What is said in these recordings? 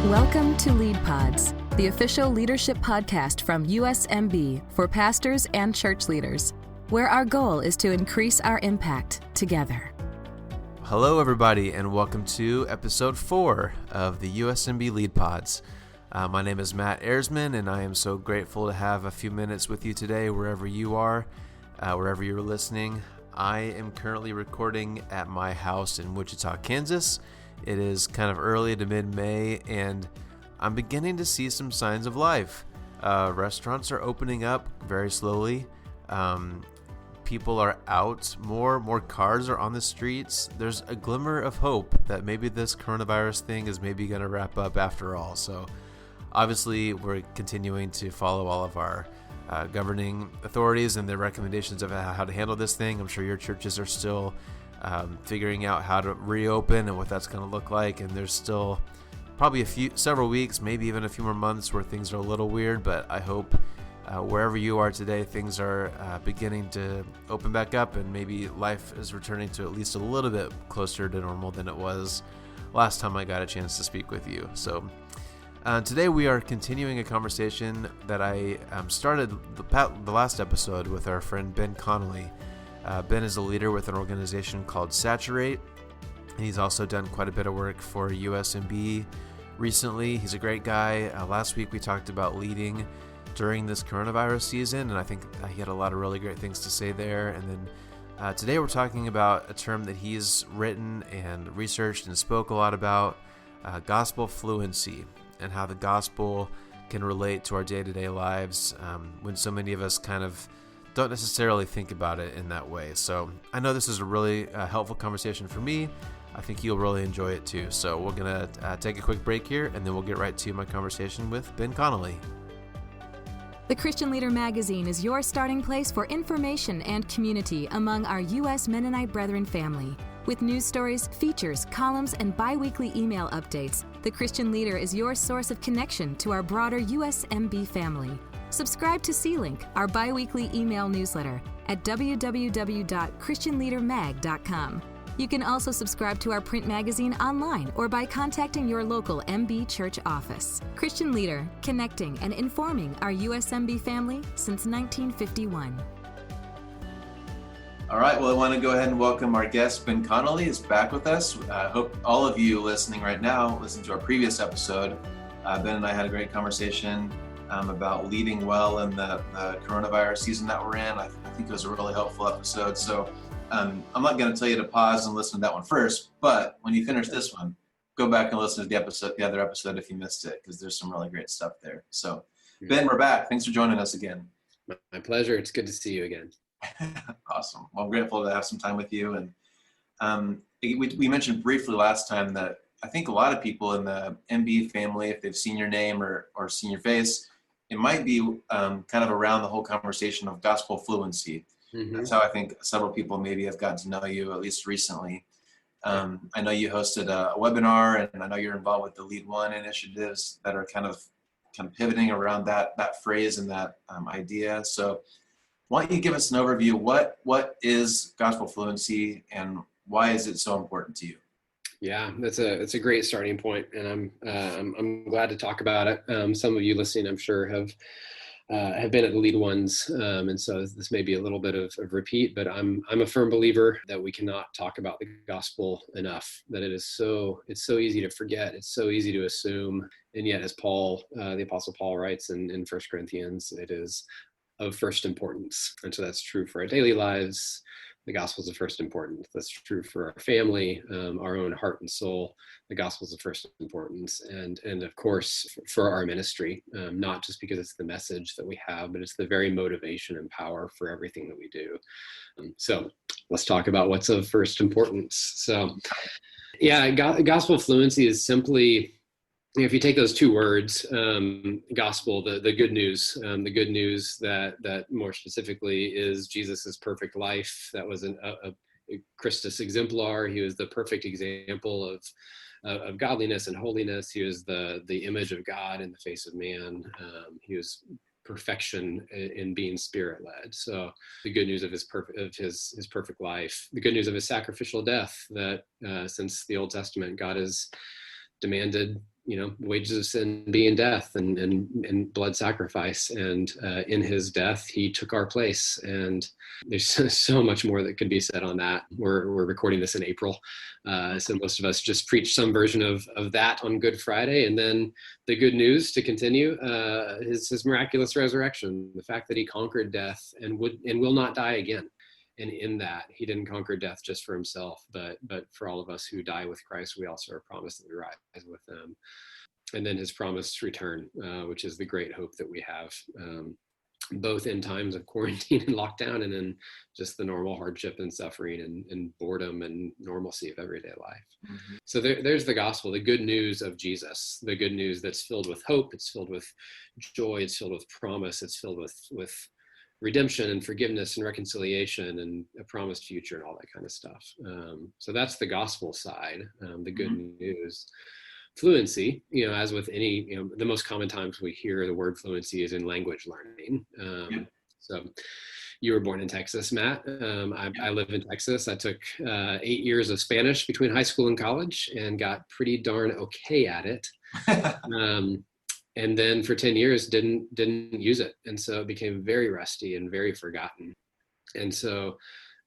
Welcome to Lead Pods, the official leadership podcast from USMB for pastors and church leaders, where our goal is to increase our impact together. Hello, everybody, and welcome to episode 4 of the USMB Lead Pods. My name is Matt Ersman, and I am so grateful to have a few minutes with you today, wherever you are, wherever you're listening. I am currently recording at my house in Wichita, Kansas. It is kind of early to mid-May, and I'm beginning to see some signs of life. Restaurants are opening up very slowly. People are out more cars are on the streets. There's a glimmer of hope that maybe this coronavirus thing is maybe going to wrap up after all. So obviously we're continuing to follow all of our governing authorities and their recommendations of how to handle this thing. I'm sure your churches are still figuring out how to reopen and what that's going to look like. And there's still probably several weeks, maybe even a few more months where things are a little weird, but I hope wherever you are today, things are beginning to open back up and maybe life is returning to at least a little bit closer to normal than it was last time I got a chance to speak with you. So today we are continuing a conversation that I started the last episode with our friend Ben Connelly. Ben is a leader with an organization called Saturate, and he's also done quite a bit of work for USMB recently. He's a great guy. Last week we talked about leading during this coronavirus season, and I think he had a lot of really great things to say there. And then today we're talking about a term that he's written and researched and spoke a lot about, gospel fluency, and how the gospel can relate to our day-to-day lives when so many of us kind of don't necessarily think about it in that way. So I know this is a really helpful conversation for me. I think you'll really enjoy it too. So we're going to take a quick break here, and then we'll get right to my conversation with Ben Connelly. The Christian Leader magazine is your starting place for information and community among our U.S. Mennonite Brethren family. With news stories, features, columns, and bi-weekly email updates, The Christian Leader is your source of connection to our broader USMB family. Subscribe to C-Link, our bi-weekly email newsletter, at www.christianleadermag.com. You can also subscribe to our print magazine online or by contacting your local MB Church office. Christian Leader, connecting and informing our USMB family since 1951. All right, well, I want to go ahead and welcome our guest, Ben Connelly, is back with us. I hope all of you listening right now listened to our previous episode. Ben and I had a great conversation about leading well in the coronavirus season that we're in. I think it was a really helpful episode. So I'm not going to tell you to pause and listen to that one first, but when you finish this one, go back and listen to the other episode if you missed it, because there's some really great stuff there. So Ben, we're back. Thanks for joining us again. My pleasure. It's good to see you again. Awesome. Well, I'm grateful to have some time with you. And we mentioned briefly last time that I think a lot of people in the MB family, if they've seen your name or seen your face, it might be kind of around the whole conversation of gospel fluency. Mm-hmm. That's how I think several people maybe have gotten to know you, at least recently. I know you hosted a webinar, and I know you're involved with the Lead One initiatives that are kind of pivoting around that phrase and that idea. So why don't you give us an overview? What is gospel fluency, and why is it so important to you? Yeah, that's a great starting point, and I'm glad to talk about it. Some of you listening, I'm sure, have been at the Lead Ones, and so this may be a little bit of repeat, but I'm a firm believer that we cannot talk about the gospel enough. That it's so easy to forget, it's so easy to assume, and yet, as Paul, the Apostle Paul, writes in 1 Corinthians, it is of first importance, and so that's true for our daily lives. The gospel is of first importance. That's true for our family, our own heart and soul. The gospel is of first importance, and of course for our ministry, not just because it's the message that we have, but it's the very motivation and power for everything that we do. So let's talk about what's of first importance. So, yeah, gospel fluency is simply, if you take those two words, gospel, the good news that more specifically is Jesus's perfect life. That was a Christus exemplar. He was the perfect example of godliness and holiness. He was the image of God in the face of man. He was perfection in being spirit-led. So the good news of his perfect life, the good news of his sacrificial death, that since the Old Testament, God has demanded wages of sin being death and blood sacrifice. And in his death, he took our place. And there's so much more that could be said on that. We're recording this in April. So most of us just preached some version of that on Good Friday. And then the good news to continue, his miraculous resurrection, the fact that he conquered death and will not die again. And in that, he didn't conquer death just for himself, but for all of us who die with Christ, we also are promised that we rise with them. And then his promised return, which is the great hope that we have, both in times of quarantine and lockdown, and in just the normal hardship and suffering and boredom and normalcy of everyday life. Mm-hmm. So there's the gospel, the good news of Jesus, the good news that's filled with hope, it's filled with joy, it's filled with promise, it's filled with redemption and forgiveness and reconciliation and a promised future and all that kind of stuff. So that's the gospel side, the good news. Fluency, as with any, the most common times we hear the word fluency is in language learning. So you were born in Texas, Matt. I live in Texas. I took 8 years of Spanish between high school and college and got pretty darn okay at it. And then for 10 years didn't use it, and so it became very rusty and very forgotten. And so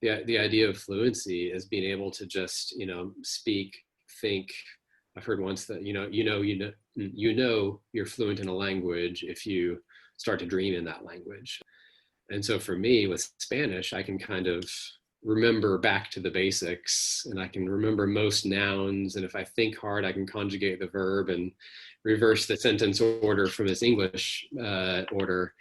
the idea of fluency is being able to just speak, think. I've heard once that you're fluent in a language if you start to dream in that language. And so for me with Spanish, I can kind of remember back to the basics, and I can remember most nouns, and if I think hard I can conjugate the verb and reverse the sentence order from its English order,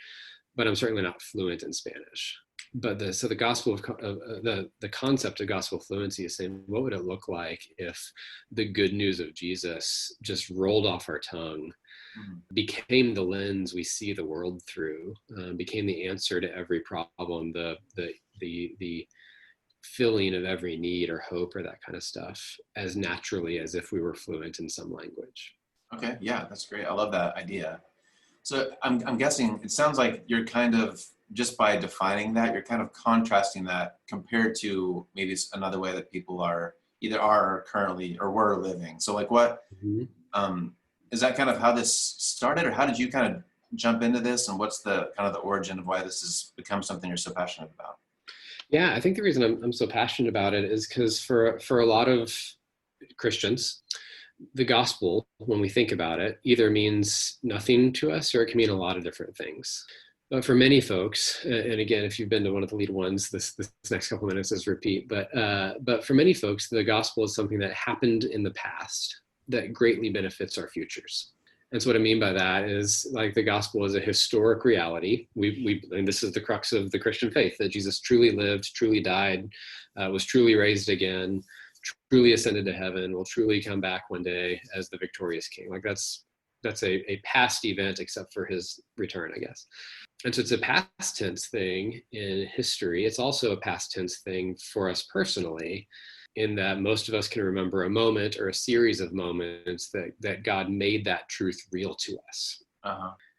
but I'm certainly not fluent in Spanish. But the gospel of the concept of gospel fluency is saying, what would it look like if the good news of Jesus just rolled off our tongue, became the lens we see the world through, became the answer to every problem, the filling of every need or hope or that kind of stuff, as naturally as if we were fluent in some language. Okay, yeah, that's great. I love that idea. So I'm guessing it sounds like you're kind of, just by defining that, you're kind of contrasting that compared to maybe another way that people are currently or were living. So like what, is that kind of how this started, or how did you kind of jump into this, and what's the kind of the origin of why this has become something you're so passionate about? Yeah, I think the reason I'm so passionate about it is because for a lot of Christians, the gospel, when we think about it, either means nothing to us or it can mean a lot of different things. But for many folks, and again, if you've been to one of the lead ones, this next couple minutes is repeat. But for many folks, the gospel is something that happened in the past that greatly benefits our futures. And so what I mean by that is, like, the gospel is a historic reality. And this is the crux of the Christian faith, that Jesus truly lived, truly died, was truly raised again, truly ascended to heaven, will truly come back one day as the victorious king. Like that's a past event, except for his return, I guess. And so it's a past tense thing in history. It's also a past tense thing for us personally, in that most of us can remember a moment or a series of moments that God made that truth real to us.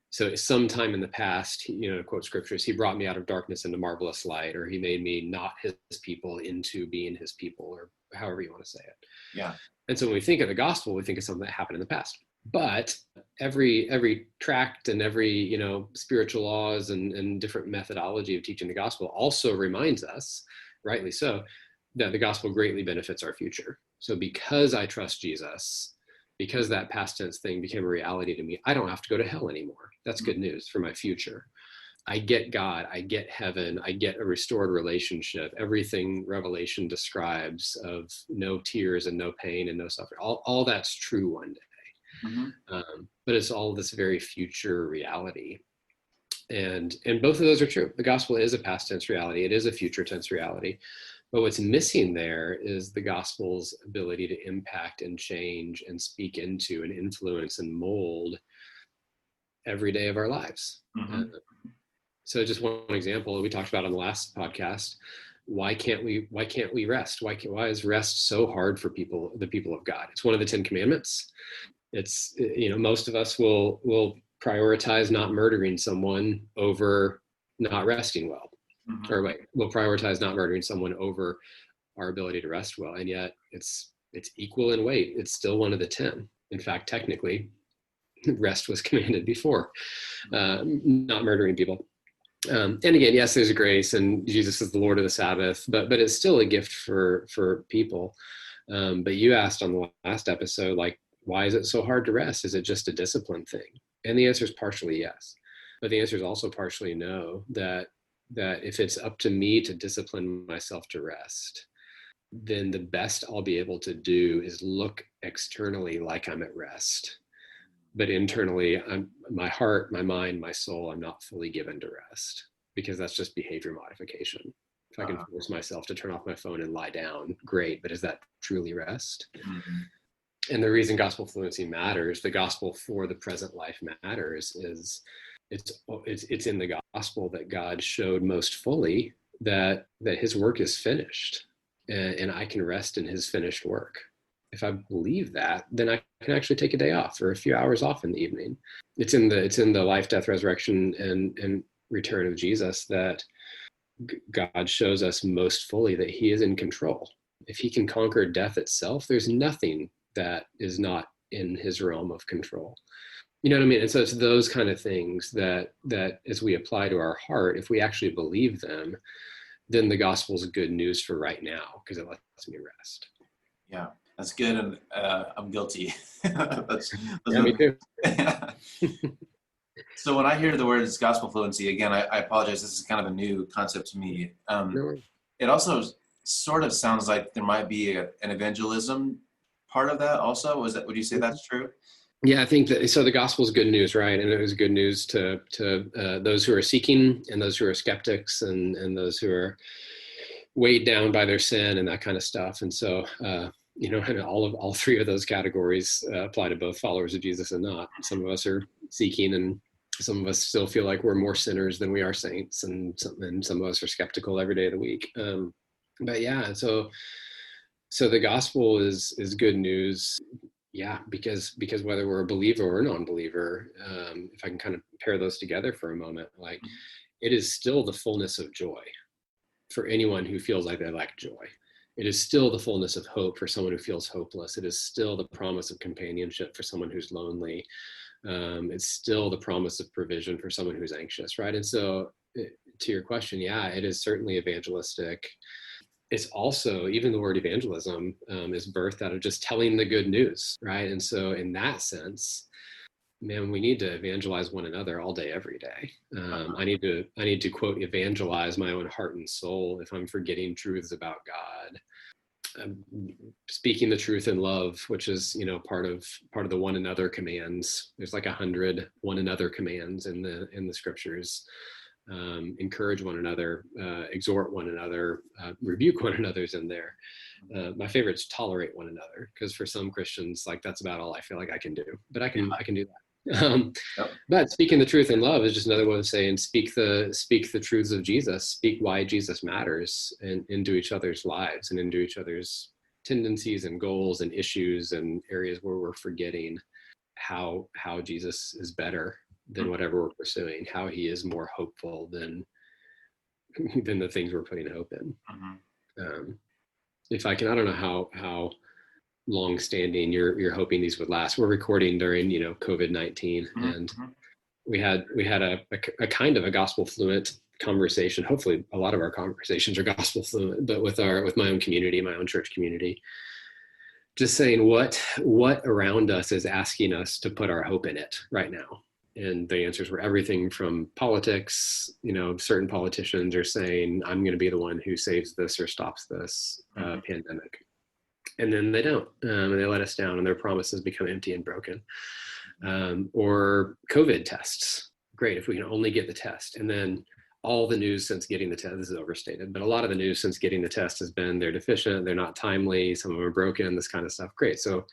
So sometime in the past, to quote scriptures, he brought me out of darkness into marvelous light, or he made me not his people into being his people, or however you want to say it. Yeah. And so when we think of the gospel, we think of something that happened in the past. But every tract and every spiritual laws and different methodology of teaching the gospel also reminds us, rightly so, that the gospel greatly benefits our future. So because I trust Jesus, because that past tense thing became a reality to me, I don't have to go to hell anymore. That's good news for my future. I get God, I get heaven, I get a restored relationship, everything Revelation describes of no tears and no pain and no suffering. All that's true one day. But it's all this very future reality. And both of those are true. The gospel is a past tense reality. It is a future tense reality. But what's missing there is the gospel's ability to impact and change and speak into and influence and mold every day of our lives. So just one example we talked about on the last podcast: why can't we rest? Why is rest so hard for the people of God? It's one of the 10 commandments. It's, most of us will prioritize not murdering someone over not resting well. We'll prioritize not murdering someone over our ability to rest well. And yet it's equal in weight. It's still one of the 10. In fact, technically, rest was commanded before, not murdering people. And again, yes, there's grace, and Jesus is the Lord of the Sabbath, but it's still a gift for people. But you asked on the last episode, like, why is it so hard to rest? Is it just a discipline thing? And the answer is partially yes, but the answer is also partially no. That if it's up to me to discipline myself to rest, then the best I'll be able to do is look externally like I'm at rest. But internally, my heart, my mind, my soul, I'm not fully given to rest, because that's just behavior modification. If I can force myself to turn off my phone and lie down, great, but is that truly rest? Mm-hmm. And the reason gospel fluency matters, the gospel for the present life matters, is it's in the gospel that God showed most fully that his work is finished, and I can rest in his finished work. If I believe that, then I can actually take a day off or a few hours off in the evening. It's in the life, death, resurrection, and return of Jesus that God shows us most fully that he is in control. If he can conquer death itself, there's nothing that is not in his realm of control. You know what I mean? And so it's those kind of things that as we apply to our heart, if we actually believe them, then the gospel is good news for right now, because it lets me rest. Yeah. That's good, and I'm guilty. that's yeah, me too. So when I hear the words gospel fluency, again, I apologize. This is kind of a new concept to me. It also sort of sounds like there might be an evangelism part of that also. Would you say that's true? Yeah, I think that, so the gospel is good news, right? And it was good news to those who are seeking, and those who are skeptics, and those who are weighed down by their sin and that kind of stuff. And so, and all three of those categories apply to both followers of Jesus and not. Some of us are seeking, and some of us still feel like we're more sinners than we are saints, and some of us are skeptical every day of the week. But yeah, so the gospel is good news. Yeah, because whether we're a believer or a non-believer, if I can kind of pair those together for a moment, like, it is still the fullness of joy for anyone who feels like they lack joy. It is still the fullness of hope for someone who feels hopeless. It is still the promise of companionship for someone who's lonely. It's still the promise of provision for someone who's anxious, right? And so, to your question, yeah, it is certainly evangelistic. It's also, even the word evangelism is birthed out of just telling the good news, right? And so in that sense, man, we need to evangelize one another all day, every day. I need to quote, evangelize my own heart and soul if I'm forgetting truths about God. Speaking the truth in love, which is, part of the one another commands. There's like 100 one another commands in the scriptures. Encourage one another, exhort one another, rebuke one another's in there. My favorite is tolerate one another, because for some Christians, like, that's about all I feel like I can do, but I can do that. But speaking the truth in love is just another way of saying speak the truths of Jesus, speak why Jesus matters, and into each other's lives, and into each other's tendencies and goals and issues and areas where we're forgetting how Jesus is better than whatever we're pursuing, how he is more hopeful than the things we're putting hope in. If I can, I don't know how long standing you're hoping these would last. We're recording during COVID-19, and we had a kind of a gospel fluent conversation. Hopefully a lot of our conversations are gospel fluent, but with my own community, my own church community, just saying what around us is asking us to put our hope in it right now. And the answers were everything from politics. Certain politicians are saying, I'm going to be the one who saves this or stops this pandemic. And then they don't, and they let us down, and their promises become empty and broken. Or COVID tests. Great, if we can only get the test. And then all the news since getting the test, this is overstated, but a lot of the news since getting the test has been they're deficient, they're not timely, some of them are broken, this kind of stuff. Great. So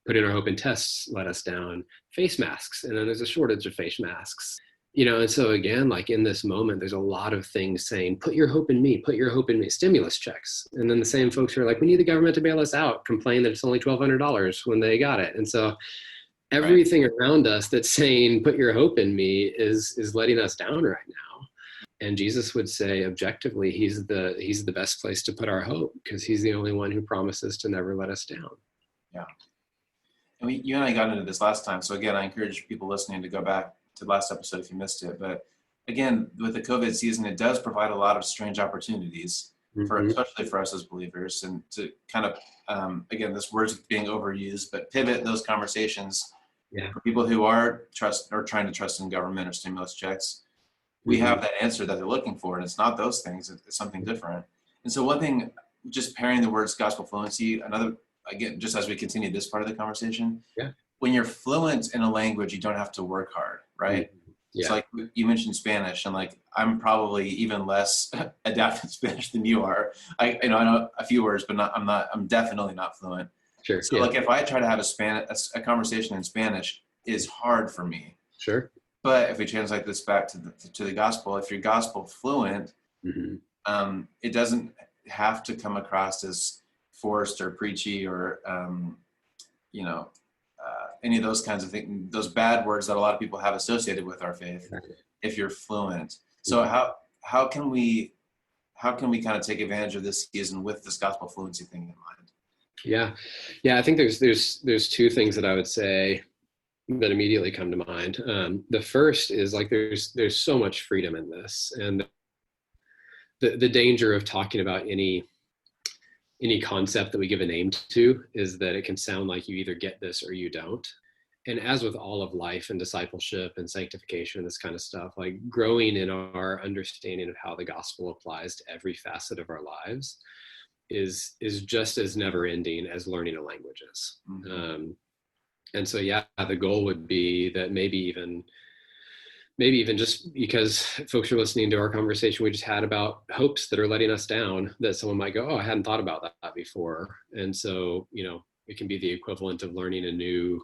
putting our hope in tests let us down. Face masks, and then there's a shortage of face masks. And so again, like, in this moment, there's a lot of things saying, put your hope in me, stimulus checks. And then the same folks who are like, we need the government to bail us out, complain that it's only $1,200 when they got it. And so everything around us that's saying, put your hope in me is letting us down right now. And Jesus would say, objectively, he's the best place to put our hope, because he's the only one who promises to never let us down. Yeah. you and I got into this last time. So again, I encourage people listening to go back to the last episode if you missed it. But again, with the COVID season, it does provide a lot of strange opportunities for, especially for us as believers, and to kind of, again, this word's being overused, but pivot those conversations for people who are trying to trust in government or stimulus checks. We have that answer that they're looking for, and it's not those things, it's something different. And so one thing, just pairing the words gospel fluency, another, again, just as we continue this part of the conversation, when you're fluent in a language, you don't have to work hard, right? It's like you mentioned Spanish, and like I'm probably even less adept in Spanish than you are. I know a few words, but I'm definitely not fluent. Sure. So like if I try to have a conversation in Spanish, is hard for me. Sure. But if we translate this back to the gospel, if you're gospel fluent, it doesn't have to come across as forced or preachy or any of those kinds of things, those bad words that a lot of people have associated with our faith. If you're fluent, so how can we kind of take advantage of this season with this gospel fluency thing in mind? Yeah. I think there's two things that I would say that immediately come to mind. The first is like there's so much freedom in this, and the danger of talking about any concept that we give a name to is that it can sound like you either get this or you don't. And as with all of life and discipleship and sanctification, this kind of stuff, like growing in our understanding of how the gospel applies to every facet of our lives is just as never ending as learning a language is. And so, the goal would be that maybe even just because folks are listening to our conversation we just had about hopes that are letting us down, that someone might go, oh, I hadn't thought about that before. And so, it can be the equivalent of learning a new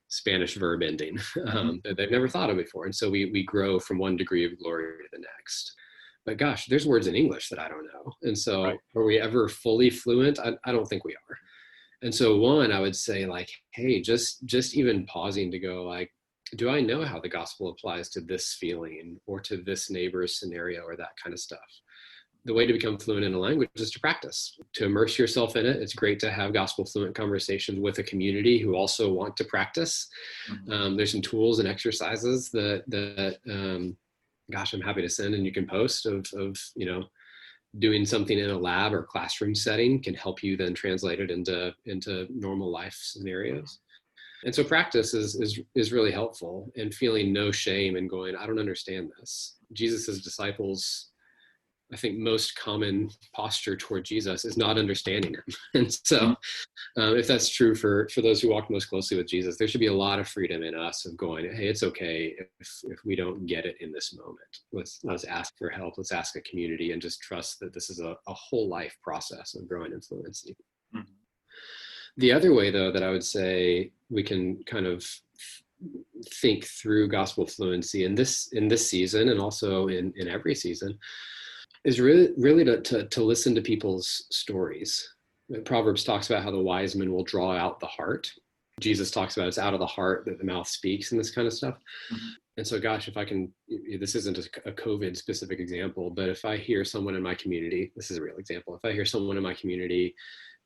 Spanish verb ending that they've never thought of before. And so we grow from one degree of glory to the next. But gosh, there's words in English that I don't know. And so are we ever fully fluent? I don't think we are. And so one, I would say like, hey, just even pausing to go like, do I know how the gospel applies to this feeling or to this neighbor's scenario or that kind of stuff? The way to become fluent in a language is to practice, to immerse yourself in it. It's great to have gospel fluent conversations with a community who also want to practice. There's some tools and exercises that I'm happy to send and you can post of doing something in a lab or classroom setting can help you then translate it into normal life scenarios. And so practice is really helpful, and feeling no shame and going, I don't understand this. Jesus's disciples, I think most common posture toward Jesus is not understanding him. And so if that's true for those who walk most closely with Jesus, there should be a lot of freedom in us of going, hey, it's okay if we don't get it in this moment. Let's ask for help. Let's ask a community and just trust that this is a whole life process of growing in fluency. The other way, though, that I would say we can kind of think through gospel fluency in this season and also in every season is really to listen to people's stories. Proverbs talks about how the wise man will draw out the heart. Jesus talks about it's out of the heart that the mouth speaks and this kind of stuff. And so, gosh, if I can, this isn't a COVID specific example, but if I hear someone in my community, this is a real example. If I hear someone in my community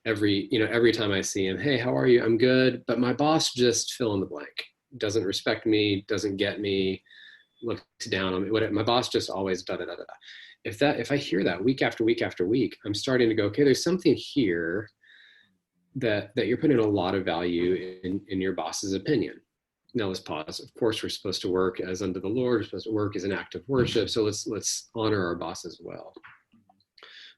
every time I see him, hey, how are you? I'm good. But my boss just fill in the blank, doesn't respect me, doesn't get me, looks down on me. My boss just always da da da da. If I hear that week after week after week, I'm starting to go, okay, there's something here that you're putting a lot of value in your boss's opinion. Now let's pause. Of course, we're supposed to work as unto the Lord. We're supposed to work as an act of worship. So let's honor our boss as well.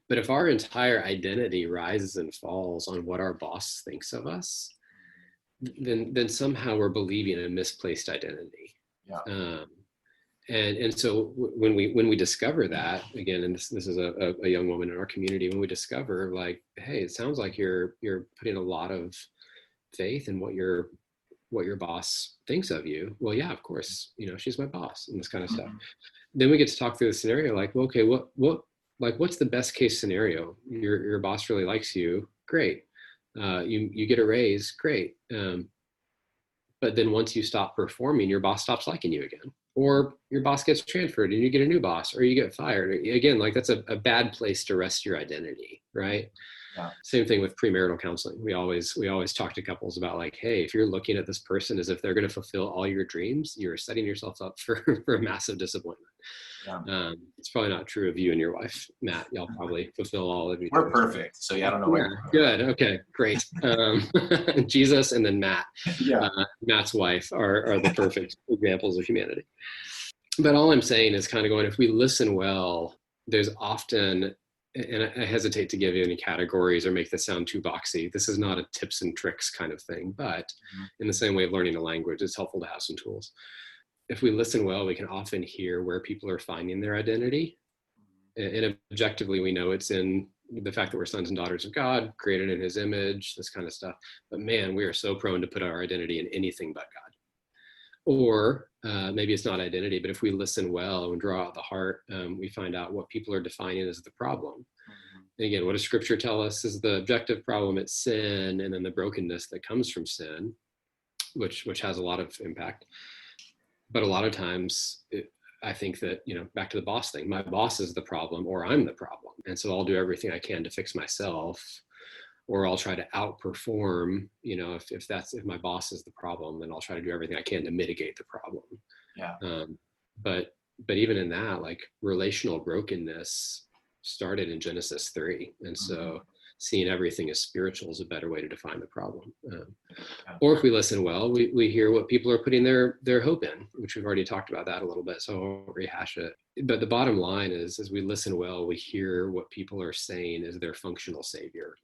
But if our entire identity rises and falls on what our boss thinks of us, then somehow we're believing a misplaced identity. And so when we discover that, again, and this is a young woman in our community, when we discover like, hey, it sounds like you're putting a lot of faith in what your boss thinks of you. Well, yeah, of course, she's my boss and this kind of stuff. Then we get to talk through the scenario like, well, okay, what's the best case scenario? Your boss really likes you. Great. You get a raise. Great. But then once you stop performing, your boss stops liking you again, or your boss gets transferred and you get a new boss, or you get fired. Again, like that's a bad place to rest your identity. Right. Yeah. Same thing with premarital counseling. We always talk to couples about like, hey, if you're looking at this person as if they're going to fulfill all your dreams, you're setting yourself up for a massive disappointment. Yeah. It's probably not true of you and your wife, Matt. Y'all probably fulfill all of your We're dreams. perfect. So yeah, I don't know what Good. Okay, great. Jesus and then Matt. Yeah. Matt's wife are the perfect examples of humanity. But all I'm saying is kind of going, if we listen well, there's often, and I hesitate to give you any categories or make this sound too boxy. This is not a tips and tricks kind of thing, but in the same way of learning a language, it's helpful to have some tools. If we listen well, we can often hear where people are finding their identity. And objectively, we know it's in the fact that we're sons and daughters of God, created in his image, this kind of stuff. But man, we are so prone to put our identity in anything but God. Or maybe it's not identity, but if we listen well and draw out the heart, we find out what people are defining as the problem. And again, what does scripture tell us is the objective problem? It's sin, and then the brokenness that comes from sin, which has a lot of impact. But a lot of times, I think that, back to the boss thing, my boss is the problem or I'm the problem. And so I'll do everything I can to fix myself, or I'll try to outperform, if my boss is the problem, then I'll try to do everything I can to mitigate the problem. Yeah. But even in that, like, relational brokenness started in Genesis 3. And so seeing everything as spiritual is a better way to define the problem. Or if we listen well, we hear what people are putting their hope in, which we've already talked about that a little bit, so I won't rehash it. But the bottom line is, as we listen well, we hear what people are saying is their functional savior.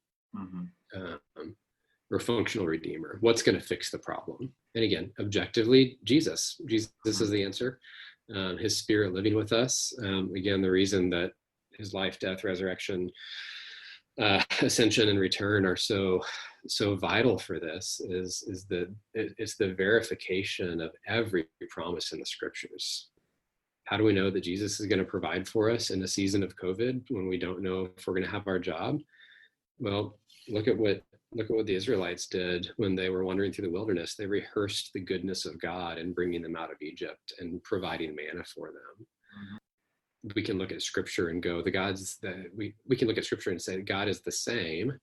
Or functional redeemer. What's going to fix the problem? And again, objectively, Jesus is the answer. His spirit living with us. Again, the reason that his life, death, resurrection, ascension, and return are so vital for this is that it's the verification of every promise in the scriptures. How do we know that Jesus is going to provide for us in a season of COVID when we don't know if we're going to have our job? Well, look at what the Israelites did when they were wandering through the wilderness. They rehearsed the goodness of God in bringing them out of Egypt and providing manna for them. We can look at scripture and go, we can look at scripture and say God is the same.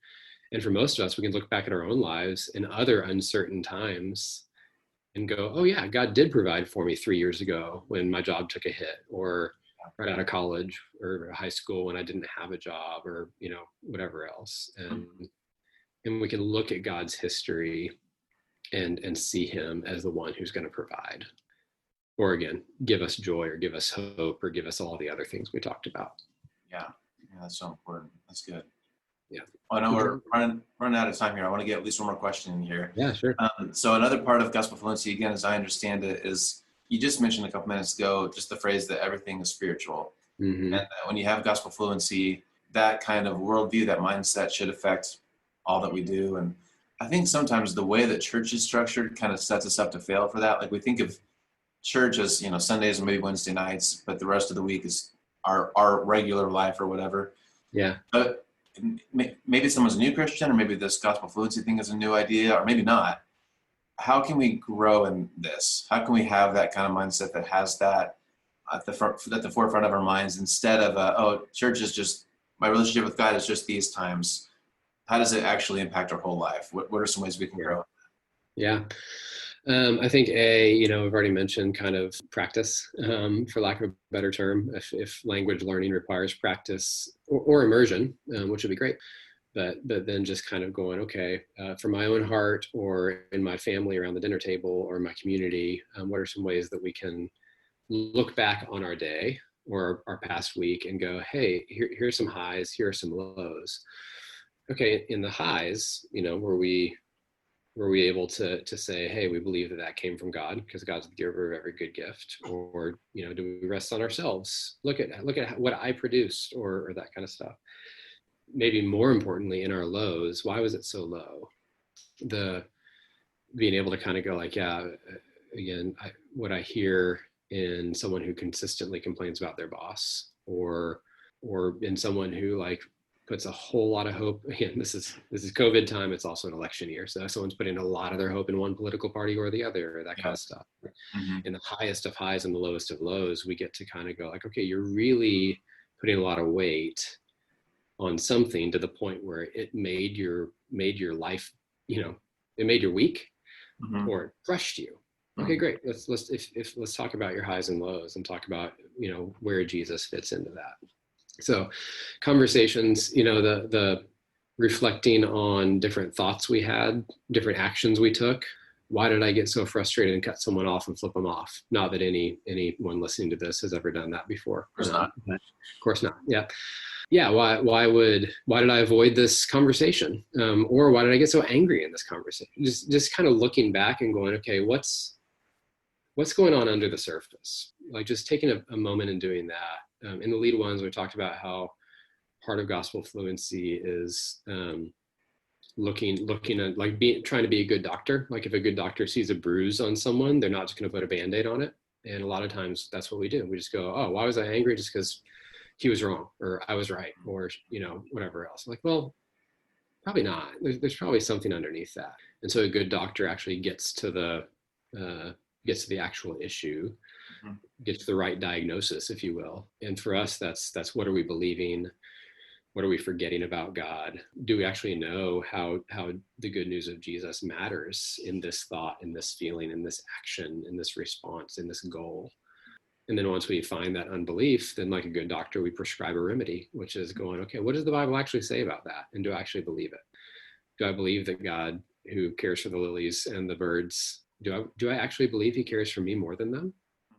And for most of us, we can look back at our own lives in other uncertain times and go, oh yeah, God did provide for me 3 years ago when my job took a hit, or right out of college or high school when I didn't have a job, or whatever else. And we can look at God's history and see him as the one who's going to provide, or again, give us joy, or give us hope, or give us all the other things we talked about. Yeah, that's so important. That's good. Yeah. I know we're running out of time here. I want to get at least one more question in here. Yeah, sure. So another part of gospel fluency, again, as I understand it, is you just mentioned a couple minutes ago, just the phrase that everything is spiritual. And when you have gospel fluency, that kind of worldview, that mindset should affect all that we do. And I think sometimes the way that church is structured kind of sets us up to fail for that. Like, we think of church as, Sundays and maybe Wednesday nights, but the rest of the week is our regular life or whatever. Yeah. But maybe someone's a new Christian, or maybe this gospel fluency thing is a new idea, or maybe not. How can we grow in this? How can we have that kind of mindset that has that at the forefront of our minds, instead of, church is just, my relationship with God is just these times? How does it actually impact our whole life? What are some ways we can grow? Yeah. I think we've already mentioned kind of practice, for lack of a better term. If language learning requires practice or immersion, which would be great. But then just kind of going, okay, for my own heart, or in my family around the dinner table, or my community, what are some ways that we can look back on our day or our past week and go, hey, here's some highs, here are some lows. Okay, in the highs, were we able to say, hey, we believe that came from God, because God's the giver of every good gift? Or, do we rest on ourselves? Look at what I produced, or that kind of stuff. Maybe more importantly, in our lows, why was it so low? Being able to kind of go like, yeah, again, what I hear in someone who consistently complains about their boss, or in someone who like puts a whole lot of hope. Again, this is COVID time. It's also an election year. So someone's putting a lot of their hope in one political party or the other, or that kind of stuff. In the highest of highs and the lowest of lows, we get to kind of go like, okay, you're really putting a lot of weight on something to the point where it made your life, it made your week, or it crushed you. Okay, great. Let's talk about your highs and lows and talk about, where Jesus fits into that. So conversations, the reflecting on different thoughts we had, different actions we took. Why did I get so frustrated and cut someone off and flip them off? Not that anyone listening to this has ever done that before. Of course not. Of course not. Yeah. Yeah. Why did I avoid this conversation? Or why did I get so angry in this conversation? Just kind of looking back and going, okay, what's going on under the surface? Like just taking a moment and doing that. In the lead ones, we talked about how part of gospel fluency is looking at like trying to be a good doctor. Like if a good doctor sees a bruise on someone, they're not just going to put a Band-Aid on it. And a lot of times that's what we do. We just go, oh, why was I angry? Just because he was wrong or I was right, or whatever else. Like, well, probably not. There's probably something underneath that. And so a good doctor actually gets to the actual issue, gets to the right diagnosis, if you will. And for us, that's what are we believing? What are we forgetting about God? Do we actually know how the good news of Jesus matters in this thought, in this feeling, in this action, in this response, in this goal? And then once we find that unbelief, then like a good doctor, we prescribe a remedy, which is going, okay, what does the Bible actually say about that? And do I actually believe it? Do I believe that God, who cares for the lilies and the birds, do I actually believe he cares for me more than them?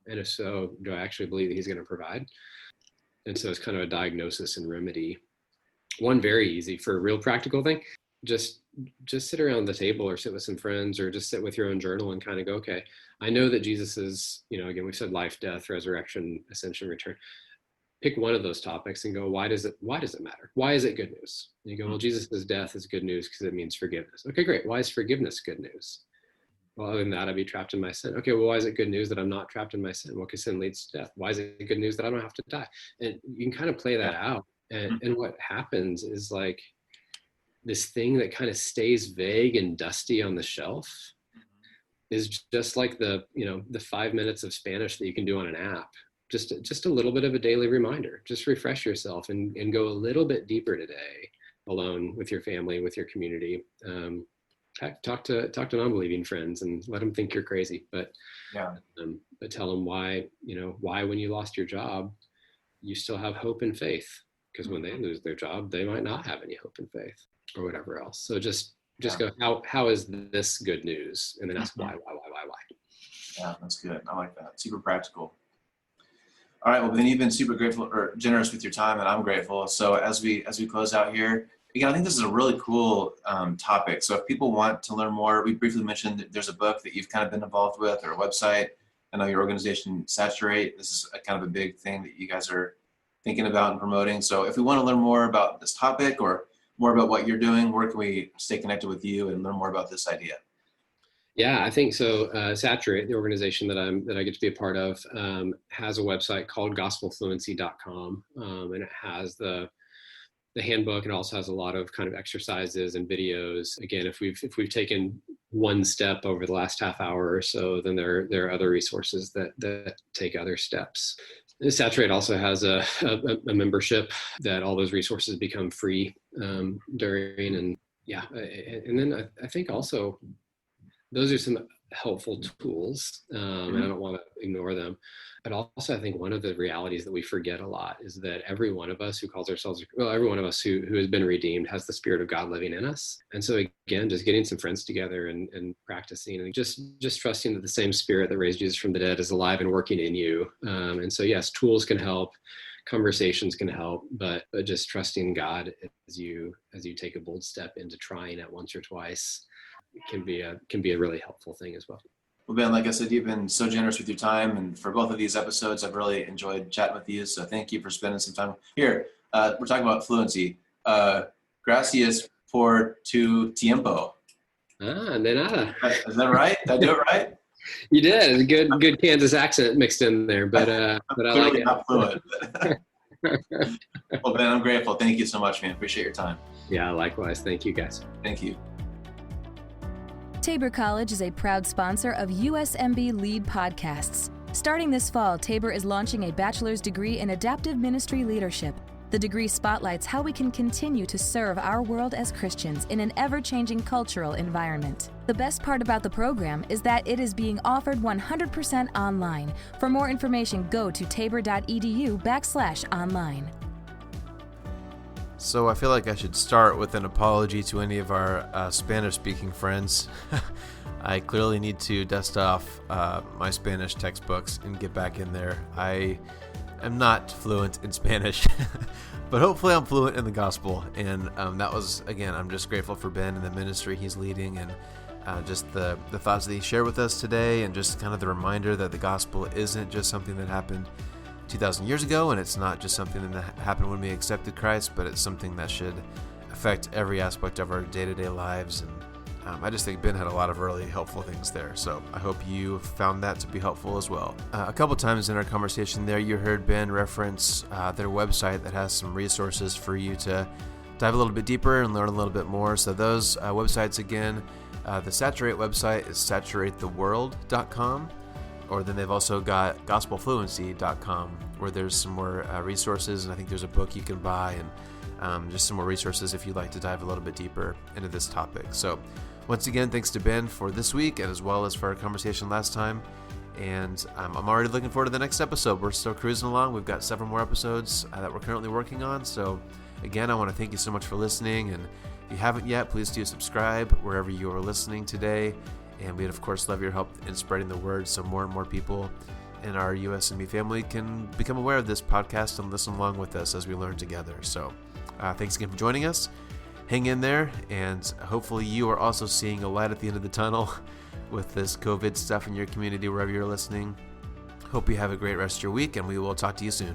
And if so, do I actually believe that he's going to provide? And so it's kind of a diagnosis and remedy. One very easy for a real practical thing, just sit around the table or sit with some friends or just sit with your own journal and kind of go, okay, I know that Jesus is, again, we've said life, death, resurrection, ascension, return. Pick one of those topics and go, why does it matter? Why is it good news? And you go, well, Jesus' death is good news because it means forgiveness. Okay, great. Why is forgiveness good news? Well, other than that, I'd be trapped in my sin. Okay, well, why is it good news that I'm not trapped in my sin? Well, because sin leads to death. Why is it good news that I don't have to die? And you can kind of play that out. And what happens is like this thing that kind of stays vague and dusty on the shelf is just like the 5 minutes of Spanish that you can do on an app. Just a little bit of a daily reminder. Just refresh yourself and go a little bit deeper today, alone with your family, with your community. Talk to non-believing friends and let them think you're crazy, but tell them why when you lost your job, you still have hope and faith, because when they lose their job, they might not have any hope and faith or whatever else. So just go, how is this good news? And then ask why. Yeah, that's good. I like that. Super practical. All right. Well, then you've been super grateful or generous with your time, and I'm grateful. So as we close out here, again, I think this is a really cool topic. So if people want to learn more, we briefly mentioned that there's a book that you've kind of been involved with, or a website. I know your organization, Saturate. This is kind of a big thing that you guys are thinking about and promoting. So if we want to learn more about this topic or more about what you're doing, where can we stay connected with you and learn more about this idea? Yeah, I think so. Saturate, the organization that I get to be a part of, has a website called gospelfluency.com, and it has the handbook, and also has a lot of kind of exercises and videos. Again, if we've taken one step over the last half hour or so, then there are other resources that take other steps. Saturate also has a membership that all those resources become free during, and then I think also those are some helpful tools, and I don't want to ignore them. But also, I think one of the realities that we forget a lot is that every one of us who calls ourselves, every one of us who has been redeemed has the Spirit of God living in us. And so again, just getting some friends together and practicing, and just trusting that the same Spirit that raised Jesus from the dead is alive and working in you. And so yes, tools can help, conversations can help, but just trusting God as you take a bold step into trying it once or twice can be a really helpful thing as well. Well, Ben, like I said, you've been so generous with your time, and for both of these episodes, I've really enjoyed chatting with you. So thank you for spending some time here. We're talking about fluency. Gracias por tu tiempo. De nada. Is that right? Did I do it right? You did. A good Kansas accent mixed in there, but I like it. Not fluent. Well, Ben, I'm grateful. Thank you so much, man. Appreciate your time. Yeah, likewise. Thank you, guys. Thank you. Tabor College is a proud sponsor of USMB Lead Podcasts. Starting this fall, Tabor is launching a bachelor's degree in adaptive ministry leadership. The degree spotlights how we can continue to serve our world as Christians in an ever-changing cultural environment. The best part about the program is that it is being offered 100% online. For more information, go to tabor.edu/online. So I feel like I should start with an apology to any of our Spanish-speaking friends. I clearly need to dust off my Spanish textbooks and get back in there. I am not fluent in Spanish, but hopefully I'm fluent in the gospel. And that was, again, I'm just grateful for Ben and the ministry he's leading, and just the thoughts that he shared with us today, and just kind of the reminder that the gospel isn't just something that happened 2,000 years ago, and it's not just something that happened when we accepted Christ, but it's something that should affect every aspect of our day-to-day lives. And I just think Ben had a lot of really helpful things there, so I hope you found that to be helpful as well. A couple times in our conversation there, you heard Ben reference their website that has some resources for you to dive a little bit deeper and learn a little bit more. So those websites again, the Saturate website is saturatetheworld.com, or then they've also got gospelfluency.com, where there's some more resources, and I think there's a book you can buy, and just some more resources if you'd like to dive a little bit deeper into this topic. So once again, thanks to Ben for this week, and as well as for our conversation last time. And I'm already looking forward to the next episode. We're still cruising along. We've got several more episodes that we're currently working on. So again, I want to thank you so much for listening. And if you haven't yet, please do subscribe wherever you are listening today. And we'd, of course, love your help in spreading the word so more and more people in our USMB family can become aware of this podcast and listen along with us as we learn together. So thanks again for joining us. Hang in there, and hopefully you are also seeing a light at the end of the tunnel with this COVID stuff in your community, wherever you're listening. Hope you have a great rest of your week, and we will talk to you soon.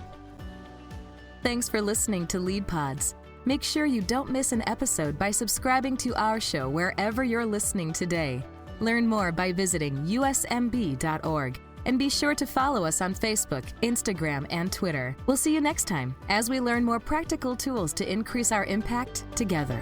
Thanks for listening to Lead Pods. Make sure you don't miss an episode by subscribing to our show wherever you're listening today. Learn more by visiting usmb.org. And be sure to follow us on Facebook, Instagram, and Twitter. We'll see you next time as we learn more practical tools to increase our impact together.